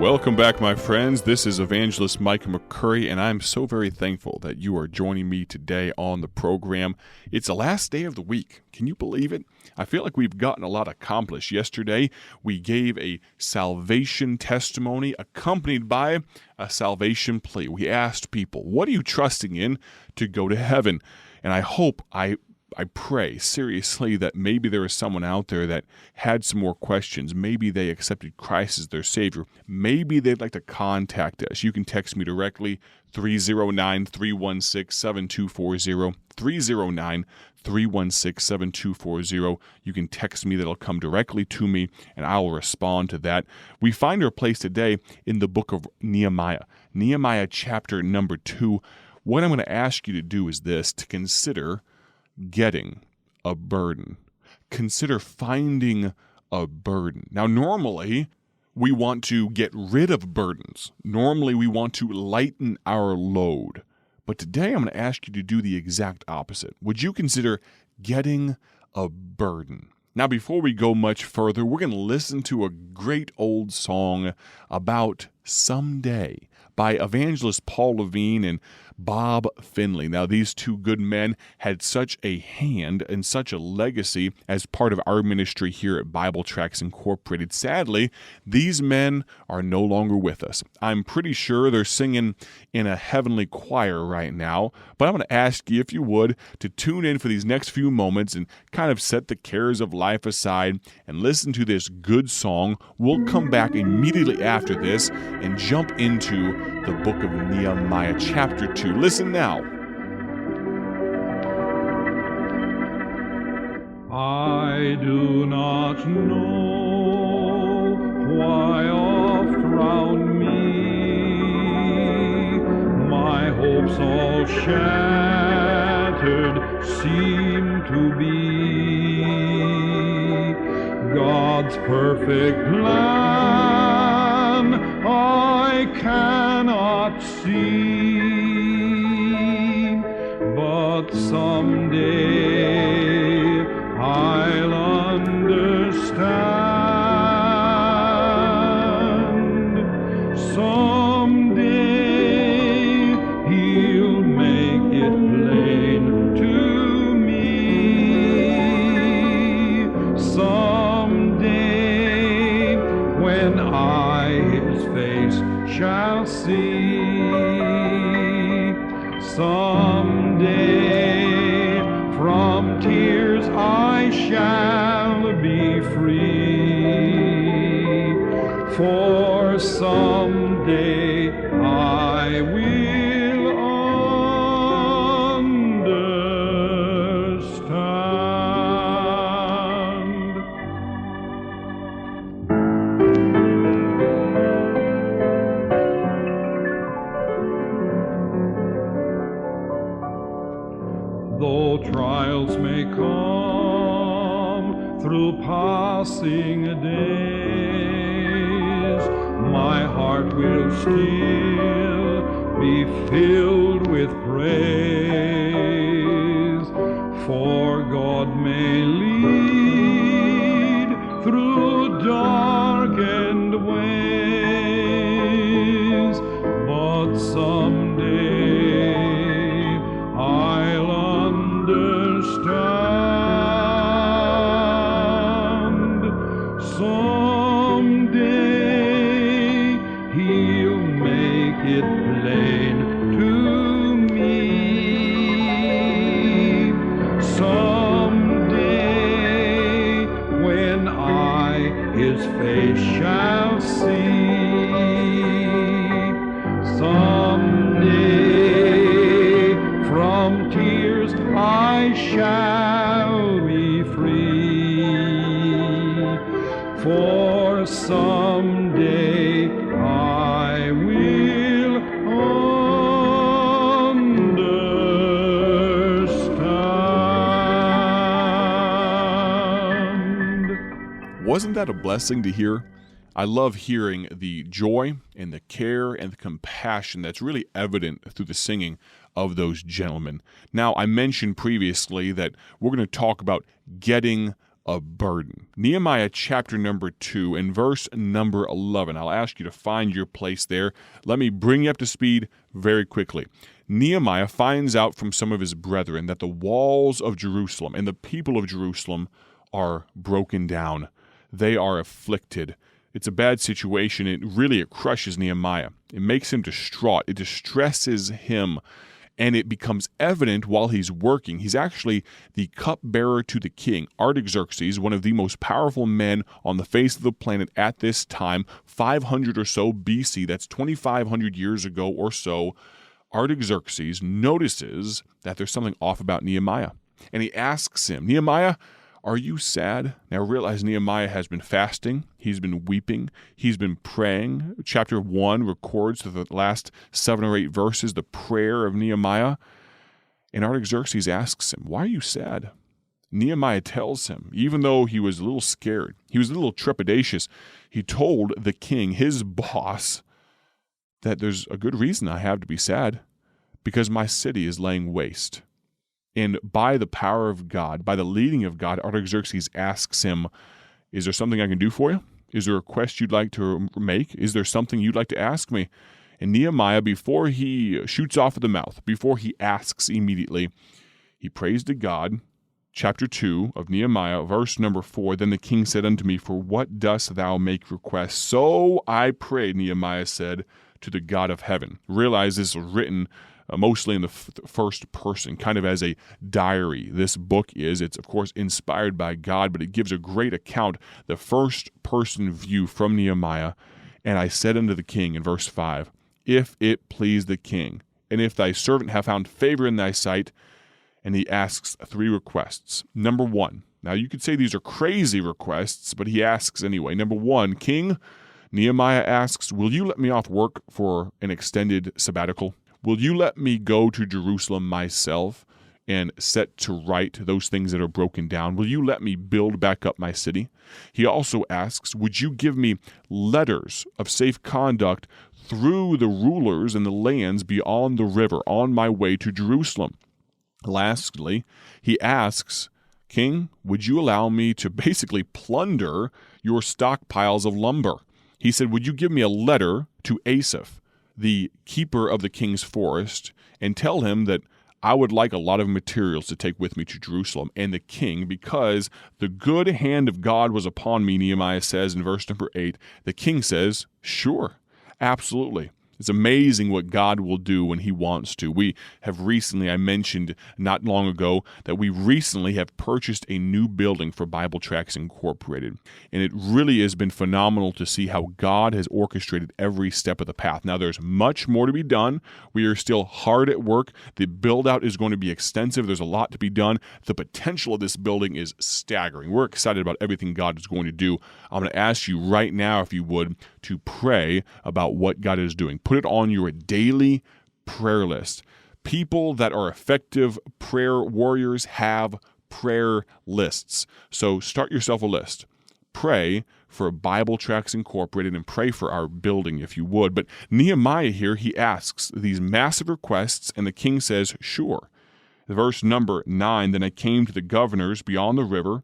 Welcome back, my friends. This is Evangelist Mike McCurry, and I'm so very thankful that you are joining me today on the program. It's the last day of the week. Can you believe it? I feel like we've gotten a lot accomplished. Yesterday, we gave a salvation testimony accompanied by a salvation plea. We asked people, what are you trusting in to go to heaven? And I pray seriously that maybe there is someone out there that had some more questions. Maybe they accepted Christ as their Savior. Maybe they'd like to contact us. You can text me directly, 309-316-7240, 309-316-7240. You can text me. That'll come directly to me, and I'll respond to that. We find our place today in the book of Nehemiah. Nehemiah chapter number 2. What I'm going to ask you to do is this, to consider getting a burden. Consider finding a burden. Now, normally, we want to get rid of burdens. Normally, we want to lighten our load. But today, I'm going to ask you to do the exact opposite. Would you consider getting a burden? Now, before we go much further, we're going to listen to a great old song about someday by evangelist Paul Levine and Bob Finley. Now, these two good men had such a hand and such a legacy as part of our ministry here at Bible Tracts Incorporated. Sadly, these men are no longer with us. I'm pretty sure they're singing in a heavenly choir right now, but I'm going to ask you, if you would, to tune in for these next few moments and kind of set the cares of life aside and listen to this good song. We'll come back immediately after this and jump into the book of Nehemiah, chapter 2. Listen now. I do not know why oft round me my hopes all shattered seem to be. God's perfect plan I cannot see, but someday I'll understand. Someday He'll make it plain to me. Someday when I His face shall see. Someday from tears I shall be free. For someday I will understand. Though trials may come through passing days, my heart will still be filled with praise. For God may lead through darkened ways, but someday I'll understand. Someday He'll make it plain to me. Someday when I His face shall see. Someday from tears I shall be free. For someday I will understand. Wasn't that a blessing to hear? I love hearing the joy and the care and the compassion that's really evident through the singing of those gentlemen. Now, I mentioned previously that we're going to talk about getting a burden. Nehemiah chapter number 2 and verse number 11. I'll ask you to find your place there. Let me bring you up to speed very quickly. Nehemiah finds out from some of his brethren that the walls of Jerusalem and the people of Jerusalem are broken down. They are afflicted. It's a bad situation. It crushes Nehemiah. It makes him distraught. It distresses him. And it becomes evident while he's working. He's actually the cupbearer to the king, Artaxerxes, one of the most powerful men on the face of the planet at this time, 500 or so BC, that's 2,500 years ago or so. Artaxerxes notices that there's something off about Nehemiah. And he asks him, Nehemiah, are you sad? Now realize Nehemiah has been fasting, he's been weeping, he's been praying. Chapter 1 records the last 7 or 8 verses, the prayer of Nehemiah. And Artaxerxes asks him, why are you sad? Nehemiah tells him, even though he was a little scared, he was a little trepidatious, he told the king, his boss, that there's a good reason I have to be sad, because my city is laying waste. And by the power of God, by the leading of God, Artaxerxes asks him, is there something I can do for you? Is there a request you'd like to make? Is there something you'd like to ask me? And Nehemiah, before he shoots off at the mouth, before he asks immediately, he prays to God. Chapter 2 of Nehemiah, verse number 4, then the king said unto me, for what dost thou make request? So I prayed, Nehemiah said, to the God of heaven. Realize this was written mostly in the first person, kind of as a diary. This book it's of course inspired by God, but it gives a great account, the first person view from Nehemiah. And I said unto the king in verse 5, if it please the king, and if thy servant have found favor in thy sight, and he asks 3 requests. Number 1, now you could say these are crazy requests, but he asks anyway. Number 1, king, Nehemiah asks, will you let me off work for an extended sabbatical? Will you let me go to Jerusalem myself and set to right those things that are broken down? Will you let me build back up my city? He also asks, would you give me letters of safe conduct through the rulers and the lands beyond the river on my way to Jerusalem? Lastly, he asks, King, would you allow me to basically plunder your stockpiles of lumber? He said, would you give me a letter to Asaph, the keeper of the king's forest, and tell him that I would like a lot of materials to take with me to Jerusalem. And the king, because the good hand of God was upon me, Nehemiah says in verse number 8, the king says, sure, absolutely. It's amazing what God will do when he wants to. We have recently, I mentioned not long ago, that we recently have purchased a new building for Bible Tracts Incorporated. And it really has been phenomenal to see how God has orchestrated every step of the path. Now, there's much more to be done. We are still hard at work. The build-out is going to be extensive. There's a lot to be done. The potential of this building is staggering. We're excited about everything God is going to do. I'm going to ask you right now, if you would, to pray about what God is doing. Put it on your daily prayer list. People that are effective prayer warriors have prayer lists. So start yourself a list. Pray for Bible Tracts Incorporated and pray for our building if you would. But Nehemiah here, he asks these massive requests and the king says, sure. Verse number 9, then I came to the governors beyond the river,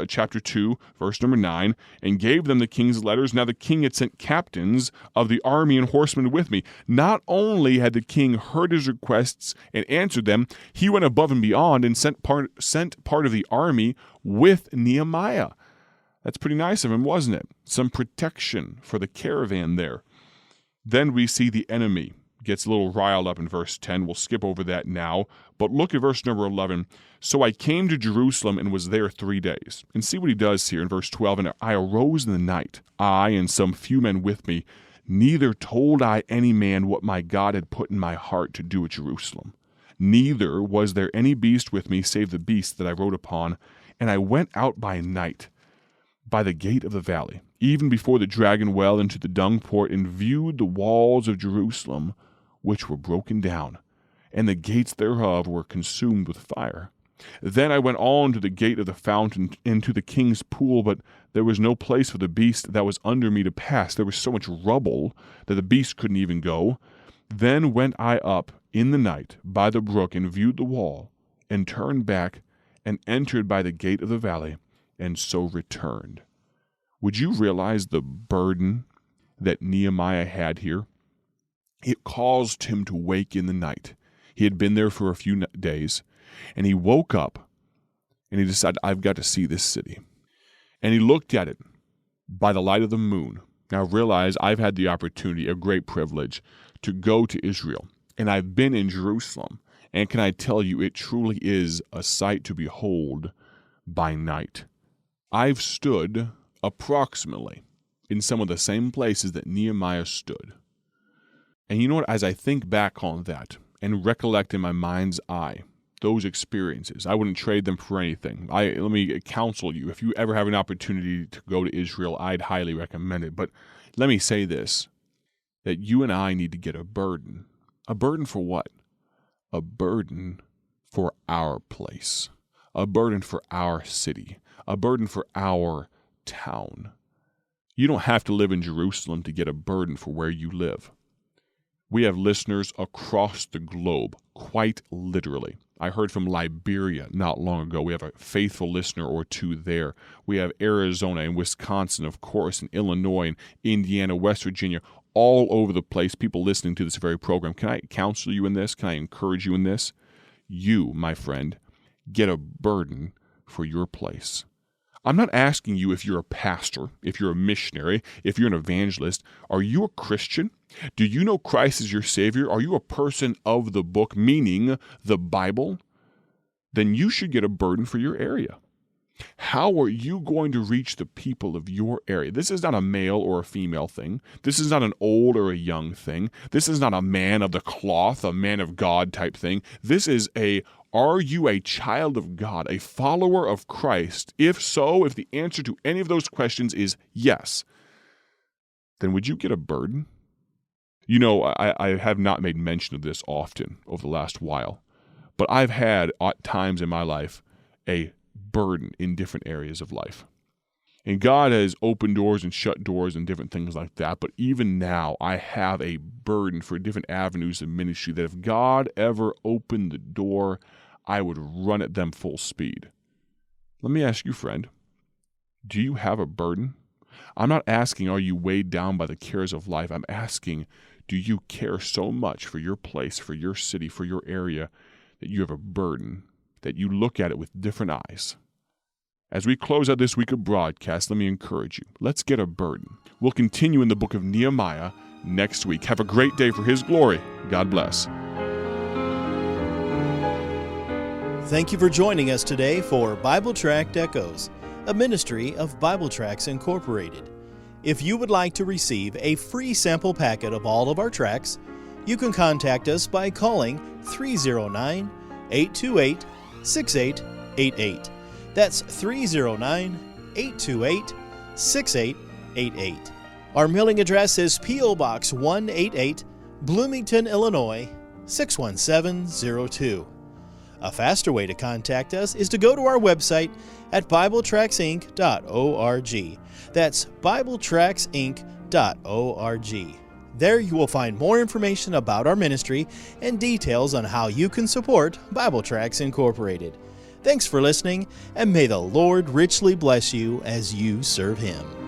chapter 2, verse number 9, and gave them the king's letters. Now the king had sent captains of the army and horsemen with me. Not only had the king heard his requests and answered them, he went above and beyond and sent part of the army with Nehemiah. That's pretty nice of him, wasn't it? Some protection for the caravan there. Then we see the enemy gets a little riled up in verse 10. We'll skip over that now. But look at verse number 11. So I came to Jerusalem and was there 3 days. And see what he does here in verse 12. And I arose in the night, I and some few men with me. Neither told I any man what my God had put in my heart to do at Jerusalem. Neither was there any beast with me save the beast that I rode upon. And I went out by night by the gate of the valley, even before the dragon well into the dung port, and viewed the walls of Jerusalem, which were broken down, and the gates thereof were consumed with fire. Then I went on to the gate of the fountain into the king's pool, but there was no place for the beast that was under me to pass. There was so much rubble that the beast couldn't even go. Then went I up in the night by the brook and viewed the wall, and turned back and entered by the gate of the valley, and so returned. Would you realize the burden that Nehemiah had here? It caused him to wake in the night. He had been there for a few days, and he woke up, and he decided, I've got to see this city. And he looked at it by the light of the moon. Now realize I've had the opportunity, a great privilege, to go to Israel, and I've been in Jerusalem. And can I tell you, it truly is a sight to behold by night. I've stood approximately in some of the same places that Nehemiah stood. And you know what, as I think back on that and recollect in my mind's eye those experiences, I wouldn't trade them for anything. Let me counsel you, if you ever have an opportunity to go to Israel, I'd highly recommend it. But let me say this, that you and I need to get a burden. A burden for what? A burden for our place. A burden for our city. A burden for our town. You don't have to live in Jerusalem to get a burden for where you live. We have listeners across the globe, quite literally. I heard from Liberia not long ago. We have a faithful listener or two there. We have Arizona and Wisconsin, of course, and Illinois and Indiana, West Virginia, all over the place, people listening to this very program. Can I counsel you in this? Can I encourage you in this? You, my friend, get a burden for your place. I'm not asking you if you're a pastor, if you're a missionary, if you're an evangelist. Are you a Christian? Do you know Christ as your Savior? Are you a person of the book, meaning the Bible? Then you should get a burden for your area. How are you going to reach the people of your area? This is not a male or a female thing. This is not an old or a young thing. This is not a man of the cloth, a man of God type thing. This is are you a child of God, a follower of Christ? If so, if the answer to any of those questions is yes, then would you get a burden? You know, I have not made mention of this often over the last while, but I've had at times in my life a burden in different areas of life. And God has opened doors and shut doors and different things like that. But even now, I have a burden for different avenues of ministry that if God ever opened the door, I would run at them full speed. Let me ask you, friend, do you have a burden? I'm not asking, are you weighed down by the cares of life? I'm asking, do you care so much for your place, for your city, for your area, that you have a burden, that you look at it with different eyes? As we close out this week of broadcast, let me encourage you. Let's get a burden. We'll continue in the book of Nehemiah next week. Have a great day for His glory. God bless. Thank you for joining us today for Bible Tract Echoes, a ministry of Bible Tracts Incorporated. If you would like to receive a free sample packet of all of our tracts, you can contact us by calling 309-828-6888. That's 309-828-6888. Our mailing address is P.O. Box 188, Bloomington, Illinois, 61702. A faster way to contact us is to go to our website at BibleTractsInc.org. That's BibleTractsInc.org. There you will find more information about our ministry and details on how you can support Bible Tracts Incorporated. Thanks for listening, and may the Lord richly bless you as you serve Him.